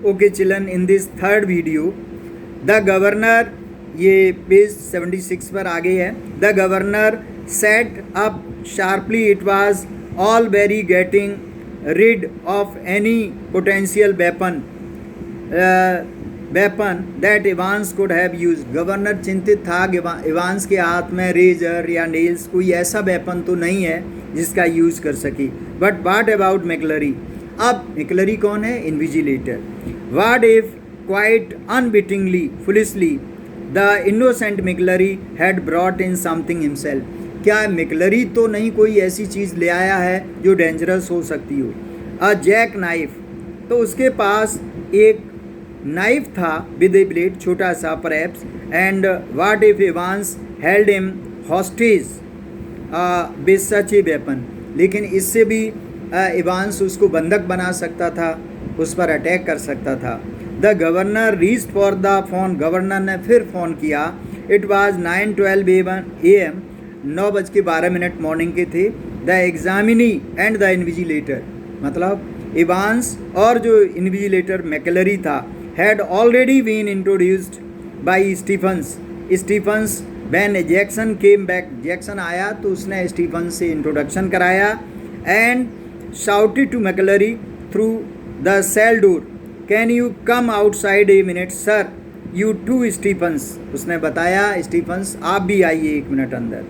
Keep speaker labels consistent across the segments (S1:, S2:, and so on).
S1: Okay children, in this third video, the governor, ये page 76 पर आ गई है. The governor sat up sharply. It was all very getting rid of any potential weapon that Evans could have used. Governor चिंतित था Evans के हाथ में razor या नेल्स कोई ऐसा वेपन तो नहीं है जिसका यूज़ कर सकी. But what about मैकलरी? अब मैकलरी कौन है? Invigilator. What if quite unwittingly foolishly the innocent मैकलरी had brought in something himself? क्या मैकलरी तो नहीं कोई ऐसी चीज़ ले आया है जो डेंजरस हो सकती हो? अ जैक नाइफ, तो उसके पास एक नाइफ था विद ए ब्लेड, छोटा सा perhaps. And what if Evans held him hostage with such a weapon? लेकिन इससे भी इवांस उसको बंधक बना सकता था, उस पर अटैक कर सकता था. The governor reached for the phone, governor ने फिर फ़ोन किया. इट वाज 9:12 AM, 9:12 मॉर्निंग के थे. The examinee and the invigilator, मतलब इवांस और जो इन्विजिलेटर मैकलरी था, had already been introduced by Stephens when Jackson came back. Jackson आया तो उसने Stephens से इंट्रोडक्शन कराया. and shouted to McClary through the cell door, can you come outside a minute sir? you too Stephens, उसने बताया Stephens आप भी आइए 1 मिनट अंदर.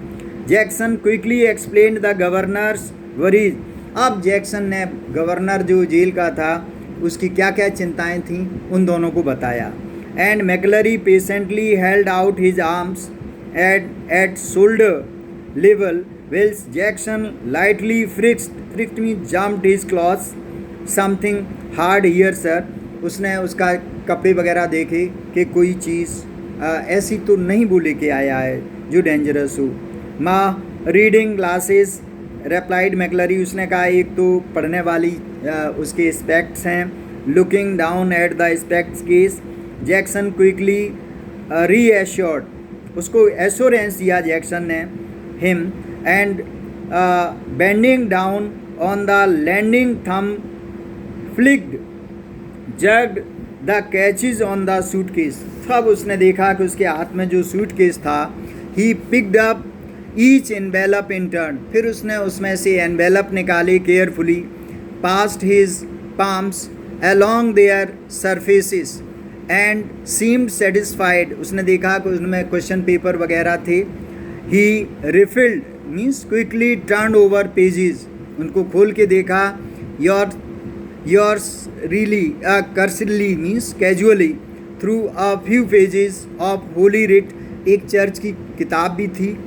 S1: Jackson quickly explained the governor's worries. अब जैक्सन ने गवर्नर जो जेल का था उसकी क्या क्या चिंताएं थीं उन दोनों को बताया. And McCleary patiently held out his arms at shoulder level whilst Jackson lightly frisked me, jumped his clothes. Something hard here sir. उसने उसका कपड़े वगैरह देखे कि कोई चीज़ ऐसी तो नहीं वो लेके आया है जो डेंजरस हो. माँ रीडिंग ग्लासेस रेप्लाइड मैकलरी, उसने कहा एक तो पढ़ने वाली उसके स्पेक्ट्स हैं. Looking down at the specs case, Jackson quickly reassured, उसको एश्योरेंस दिया जैक्सन ने him. And bending down on the landing thumb flicked jugged the catches on the suitcase. तब उसने देखा कि उसके हाथ में जो सूटकेस था, he picked up each envelope in turn, फिर उसने उसमें से एनवेलप निकाले carefully. Past his palms along their surfaces and seemed satisfied, उसने देखा कि उसमें क्वेश्चन पेपर वगैरह थे. He riffled means quickly turn over pages, उनको खोल के देखा. Yours really cursorily means casually through a few pages of holy writ, एक चर्च की किताब भी थी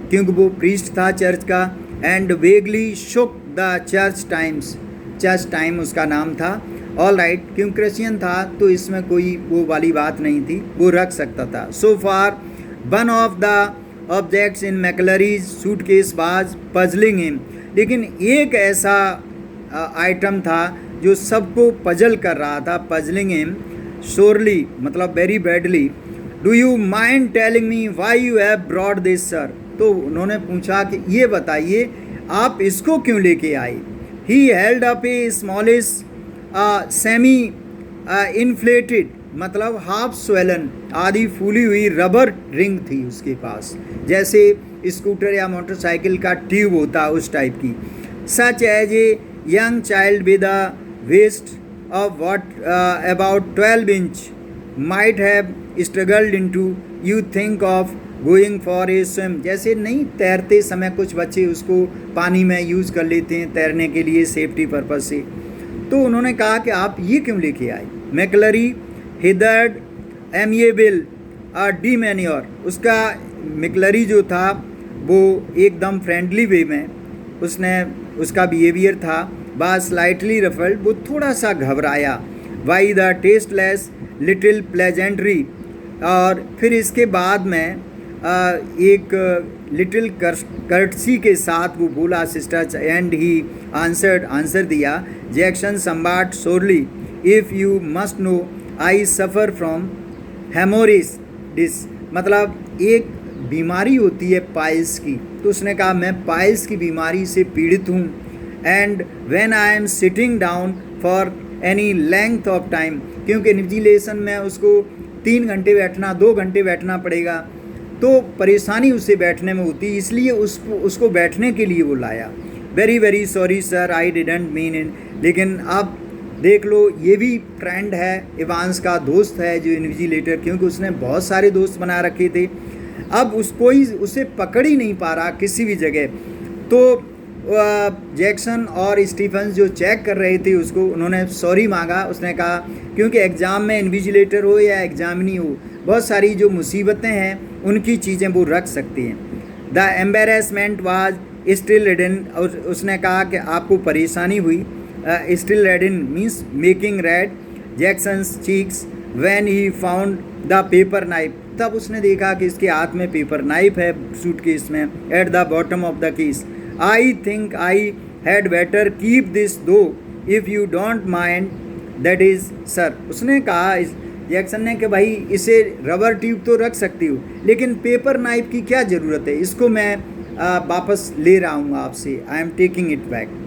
S1: क्योंकि वो प्रीस्ट था चर्च का. And vaguely shook the church time उसका नाम था. ऑल राइट, क्योंकि क्रिश्चियन था तो इसमें कोई वो वाली बात नहीं थी, वो रख सकता था. So far one of the objects in McLeary's suitcase was puzzling him, लेकिन एक ऐसा आइटम था जो सबको पजल कर रहा था. पजलिंग हिम शोरली मतलब very badly. Do you mind telling me why you have brought this sir? तो उन्होंने पूछा कि ये बताइए आप इसको क्यों लेके आए. He held up a smallish semi inflated मतलब हाफ स्वेलन, आधी फूली हुई रबर रिंग थी उसके पास, जैसे स्कूटर या मोटरसाइकिल का ट्यूब होता उस टाइप की. Such as a young child with a waist of what about 12 inch might have struggled into, you think of going for a swim, जैसे नहीं तैरते समय कुछ बच्चे उसको पानी में यूज़ कर लेते हैं तैरने के लिए सेफ्टी पर्पज़ से. तो उन्होंने कहा कि आप ये क्यों लेके आए. मैकलरी हिदर्ड एमिएबल डी मैन्योर, उसका मैकलरी जो था वो एकदम फ्रेंडली वे में उसका बिहेवियर था. बस स्लाइटली रफल्ड, वो थोड़ा सा घबराया. वाई द टेस्टलेस लिटिल प्लेजेंट्री, और फिर इसके बाद में एक लिटिल कर्टसी के साथ वो बोला सिस्टर. एंड ही आंसर दिया Jackson somewhat sorely, if you must know I suffer from haemorrhoids, मतलब एक बीमारी होती है पाइल्स की. तो उसने कहा मैं पाइल्स की बीमारी से पीड़ित हूँ. And when I am sitting down for any length of time, क्योंकि इन्विजिलेशन में उसको 3 घंटे बैठना, 2 घंटे बैठना पड़ेगा, तो परेशानी उससे बैठने में होती, इसलिए उसको बैठने के लिए वो लाया। Very very sorry sir, I didn't mean in. लेकिन आप देख लो, ये भी ट्रेंड है, इवांस का दोस्त है जो इन्विजिलेटर, क्योंकि उसने बहुत सारे दोस्त बना रखे थे, अब कोई उसे पकड़ ही नहीं पा रहा किसी भी जगह। तो जैक्सन और स्टीफन्स जो चेक कर रहे थे उसको, उन्होंने सॉरी मांगा। उसने कहा क्योंकि एग्ज़ाम में इन्विजिलेटर हो या एग्जामिनी हो, बहुत सारी जो मुसीबतें हैं उनकी चीज़ें वो रख सकती हैं। The embarrassment was still redden, और उसने कहा कि आपको परेशानी हुई। Still redden means making red Jackson's cheeks when he found the paper knife, तब उसने देखा कि इसके हाथ में पेपर नाइफ है सूटकेस में, at the bottom of the case. I think I had better keep this though if you don't mind, that is sir. उसने कहा जैक्सन ने कि भाई इसे रबर ट्यूब तो रख सकती हूँ, लेकिन पेपर नाइफ की क्या ज़रूरत है, इसको मैं वापस ले रहा हूँ आपसे, I am taking it back.